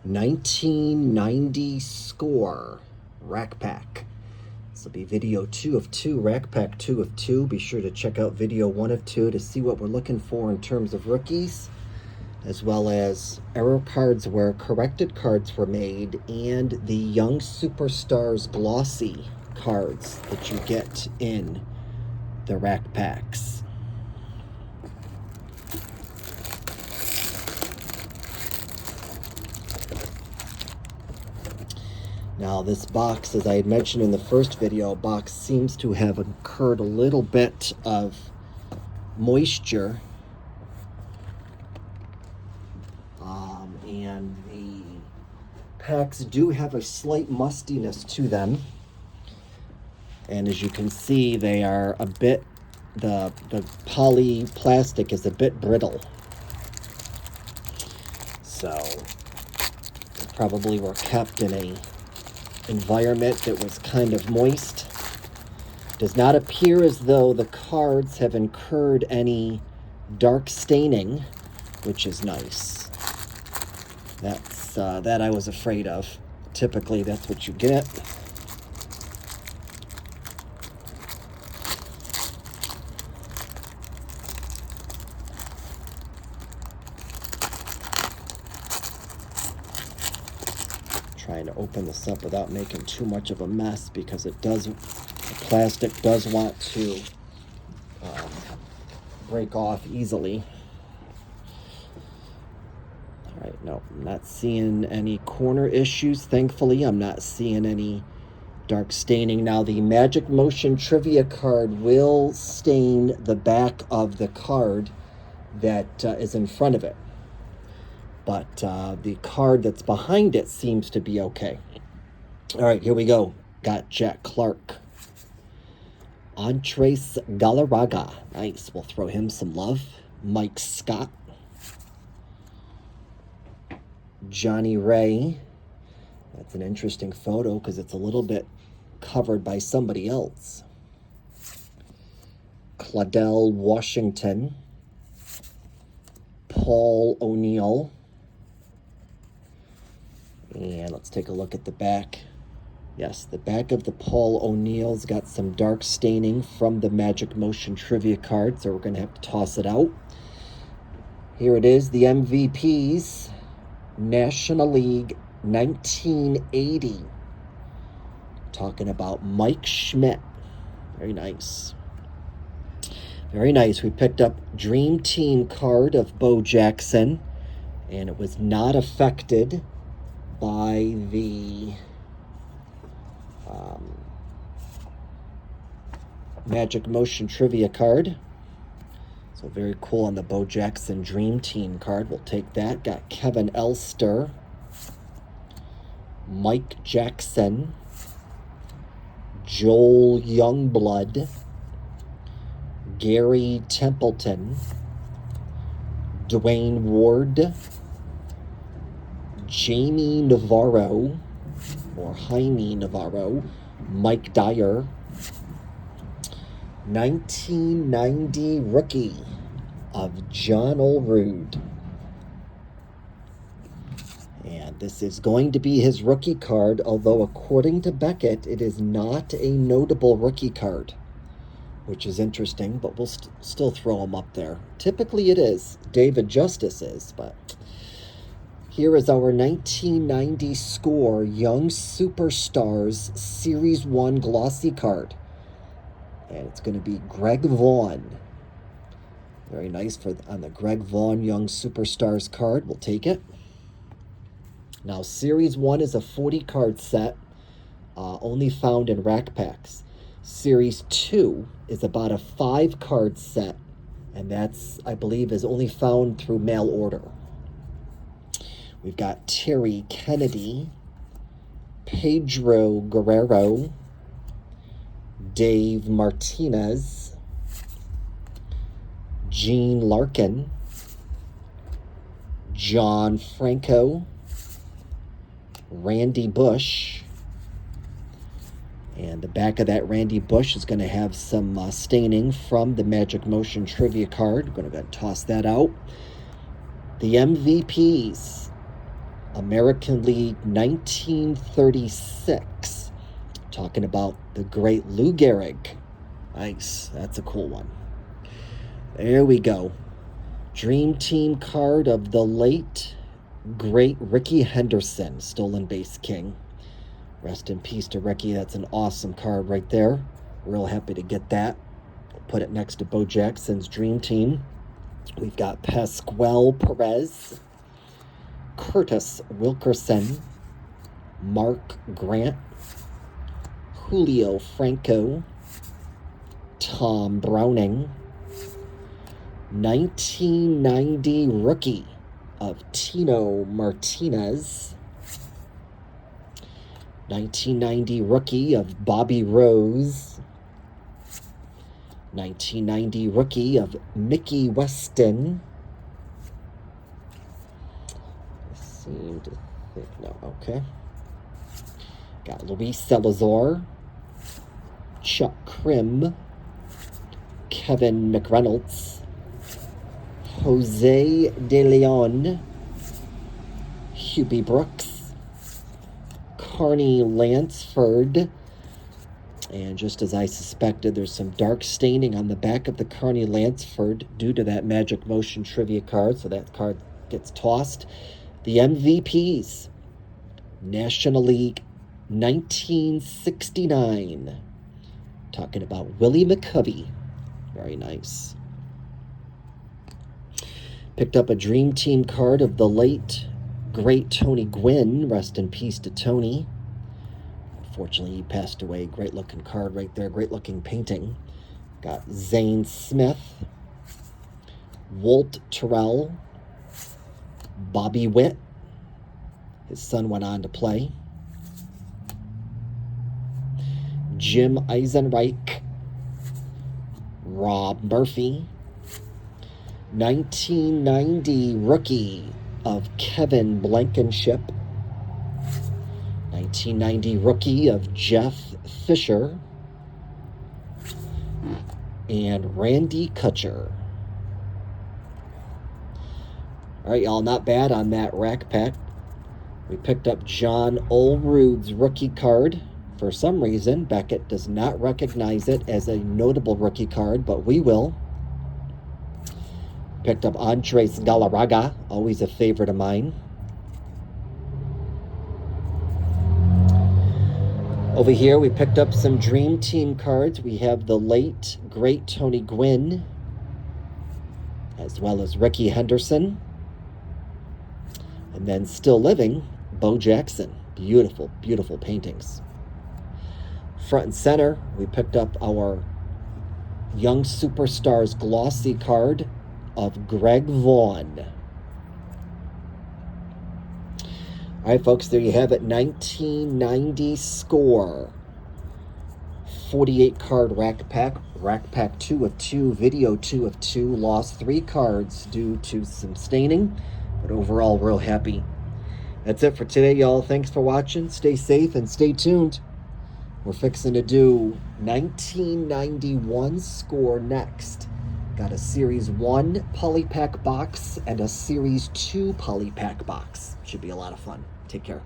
1990 score rack pack. This will be video 2 of 2, rack pack 2 of 2. Be sure to check out video 1 of 2 to see what we're looking for in terms of rookies, as well as error cards where corrected cards were made, and the Young Superstars glossy cards that you get in the rack packs. Now this box, as I had mentioned in the first video, box seems to have incurred a little bit of moisture. And the packs do have a slight mustiness to them. And as you can see, they are a bit, the poly plastic is a bit brittle. So they probably were kept in a environment that was kind of moist. Does not appear as though the cards have incurred any dark staining, which is nice. That's that I was afraid of. Typically that's what you get. Trying to open this up without making too much of a mess, because it does, the plastic does want to break off easily. All right, no, I'm not seeing any corner issues. Thankfully, I'm not seeing any dark staining. Now, the Magic Motion trivia card will stain the back of the card that is in front of it. But the card that's behind it seems to be okay. All right, here we go. Got Jack Clark. Andres Galarraga. Nice. We'll throw him some love. Mike Scott. Johnny Ray. That's an interesting photo because it's a little bit covered by somebody else. Claudel Washington. Paul O'Neill. And let's take a look at the back. Yes, the back of the Paul O'Neill's got some dark staining from the Magic Motion trivia card, so we're going to have to toss it out. Here it is, the MVPs, National League 1980. Talking about Mike Schmidt. Very nice. Very nice. We picked up Dream Team card of Bo Jackson, and it was not affected by the Magic Motion trivia card. So very cool on the Bo Jackson Dream Team card. We'll take that. Got Kevin Elster, Mike Jackson, Joel Youngblood, Gary Templeton, Dwayne Ward, Jamie Navarro, or Jaime Navarro, Mike Dyer, 1990 rookie of John Olerud. And this is going to be his rookie card, although according to Beckett, it is not a notable rookie card, which is interesting, but we'll still throw him up there. Typically it is. David Justice is, but here is our 1990 score Young Superstars Series 1 glossy card. And it's going to be Greg Vaughn. Very nice on the Greg Vaughn Young Superstars card. We'll take it. Now, Series 1 is a 40-card set, only found in rack packs. Series 2 is about a 5-card set, and that's, I believe, is only found through mail order. We've got Terry Kennedy, Pedro Guerrero, Dave Martinez, Gene Larkin, John Franco, Randy Bush. And the back of that Randy Bush is going to have some staining from the Magic Motion trivia card. We're going to go ahead and toss that out. The MVPs. American League 1936. Talking about the great Lou Gehrig. Nice. That's a cool one. There we go. Dream Team card of the late, great Rickey Henderson, stolen base king. Rest in peace to Rickey. That's an awesome card right there. Real happy to get that. Put it next to Bo Jackson's Dream Team. We've got Pascual Perez, Curtis Wilkerson, Mark Grant, Julio Franco, Tom Browning, 1990 rookie of Tino Martinez, 1990 rookie of Bobby Rose, 1990 rookie of Mickey Weston. I seem to think, no, okay. Got Luis Salazar, Chuck Krim, Kevin McReynolds, Jose De Leon, Hubie Brooks, Carney Lansford, and just as I suspected, there's some dark staining on the back of the Carney Lansford due to that Magic Motion trivia card, so that card gets tossed. The MVPs, National League 1969. Talking about Willie McCovey. Very nice. Picked up a Dream Team card of the late, great Tony Gwynn. Rest in peace to Tony. Unfortunately, he passed away. Great looking card right there. Great looking painting. Got Zane Smith, Walt Terrell, Bobby Witt. His son went on to play. Jim Eisenreich, Rob Murphy, 1990 rookie of Kevin Blankenship, 1990 rookie of Jeff Fisher, and Randy Kutcher. All right, y'all, not bad on that rack pack. We picked up John Olerud's rookie card. For some reason, Beckett does not recognize it as a notable rookie card, but we will. Picked up Andres Galarraga, always a favorite of mine. Over here, we picked up some Dream Team cards. We have the late, great Tony Gwynn, as well as Rickey Henderson. And then still living, Bo Jackson. Beautiful, beautiful paintings. Front and center, we picked up our Young Superstars glossy card of Greg Vaughn. All right, folks, there you have it. 1990 score. 48 card rack pack. Rack pack 2 of 2. Video 2 of 2. Lost 3 cards due to some staining, but overall, real happy. That's it for today, y'all. Thanks for watching. Stay safe and stay tuned. We're fixing to do 1991 score next. Got a Series 1 Polypack box and a Series 2 Polypack box. Should be a lot of fun. Take care.